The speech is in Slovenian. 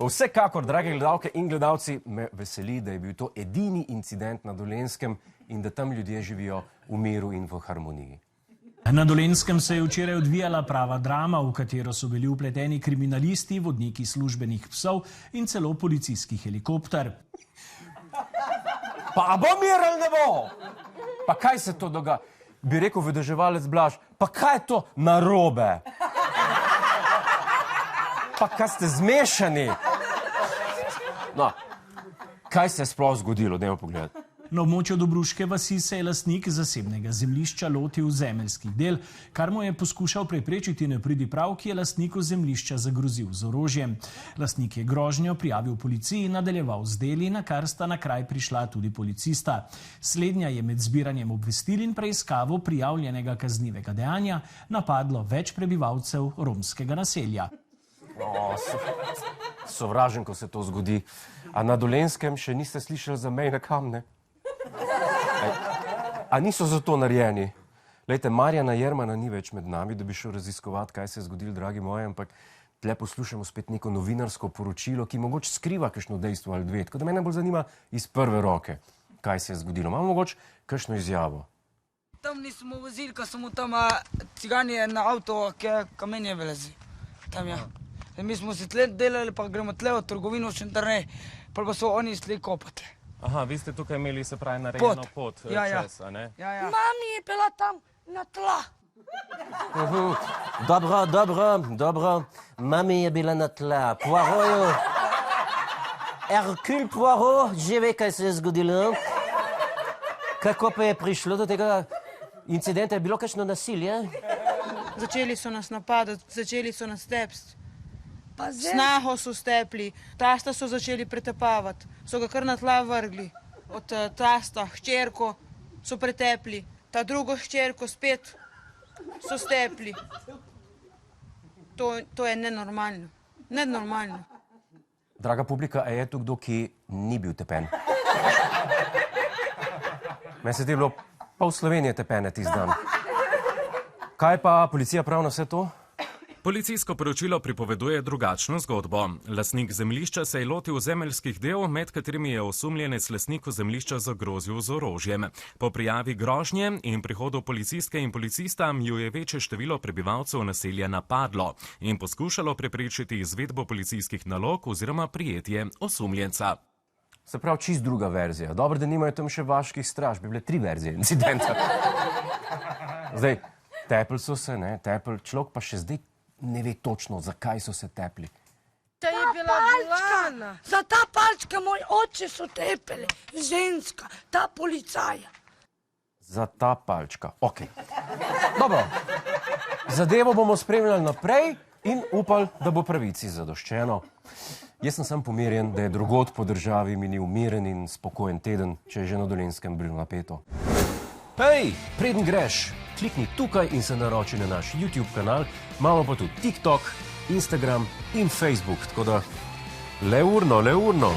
Vsekakor, drage gledalke in gledalci, me veseli, da je bil to edini incident na Dolenjskem in da tam ljudje živijo v miru in v harmoniji. Na Dolenjskem se je včeraj odvijala prava drama, v katero so bili vpleteni kriminalisti, vodniki službenih psov in celo policijski helikopter. Pa bo mir ali ne bo? Pa kaj se to dogaja? Bi rekel vedeževalec Blaž, pa kaj je to narobe? Pa kaj ste zmešani? No, kaj se je sploh zgodilo? Dajmo pogledati. Na območju Dobruške vasi se je lastnik zasebnega zemljišča lotil zemeljskih del, kar mu je poskušal preprečiti nepridiprav, ki je lastniku zemljišča zagrozil z orožjem. Lastnik je grožnjo prijavil policiji in nadaljeval z deli, na kar sta na kraj prišla tudi policista. Slednja je med zbiranjem obvestil in preiskavo prijavljenega kaznivega dejanja napadlo več prebivalcev romskega naselja. Sovražim, ko se to zgodi. A na Dolenjskem še niste slišali za mejne kamne? A niso za to narejeni? Glejte, Marjana Jermana ni več med nami, da bi šel raziskovati, kaj se je zgodilo, dragi moji, ampak tle poslušamo spet neko novinarsko poročilo, ki mogoče skriva kakšno dejstvo ali dve. Tako da mene bolj zanima iz prve roke, kaj se je zgodilo. Imamo mogoče kakšno izjavo? Tam nismo vozili, ko smo tam cigani na avto, ki kamenje velezi. Tam ja. Mi smo se tle delali, pa gremo tle v trgovino še internej, pa so oni tle kopati. Aha, vi ste tukaj imeli, se pravi, narejeno pot čez, a ne? Mami je bila tam na tla. Dobro. Mami je bila na tla. Poirot, Hercule Poirot, že ve, kaj se je zgodilo. Kako pa je prišlo do tega incidenta? Je bilo kakšno nasilje? Začeli so nas napadati, začeli so nas tepsti. Snaho so stepli, tasta so začeli pretepavati, so ga kar na tla vrgli. Od tasta hčerko so pretepli, ta drugo hčerko spet so stepli. To je nenormalno. Nenormalno. Draga publika, a je tu kdo, ki ni bil tepen? Meni se je bilo pol Slovenije tepene tisti dan. Kaj pa policija prav na vse to? Policijsko poročilo pripoveduje drugačno zgodbo. Lastnik zemljišča se je lotil zemeljskih del, med katerimi je osumljenec lastniku zemljišča zagrozil z orožjem. Po prijavi grožnje in prihodu policistke in policista ju je večje število prebivalcev naselja napadlo in poskušalo preprečiti izvedbo policijskih nalog oziroma prijetje osumljenca. Se pravi, čist druga verzija. Dobro, da nimajo tam še vaških straž, bi bile 3 verzije incidenta. Zdaj, tepli so se, ne, človek pa še zdaj ne ve točno, zakaj so se tepli. To je bila bolana. Za ta palčka moj oče so tepeli, ženska, ta policaja. Za ta palčka, okej. Dobro, zadevo bomo spremljali naprej in upali, da bo pravici zadoščeno. Jaz sem pomirjen, da je drugod po državi minil miren in spokojen teden, če je že na Dolenjskem bilo napeto. Hej, preden greš, klikni tukaj in se naroči na naš YouTube kanal, imamo pa tudi TikTok, Instagram in Facebook, tako da le urno.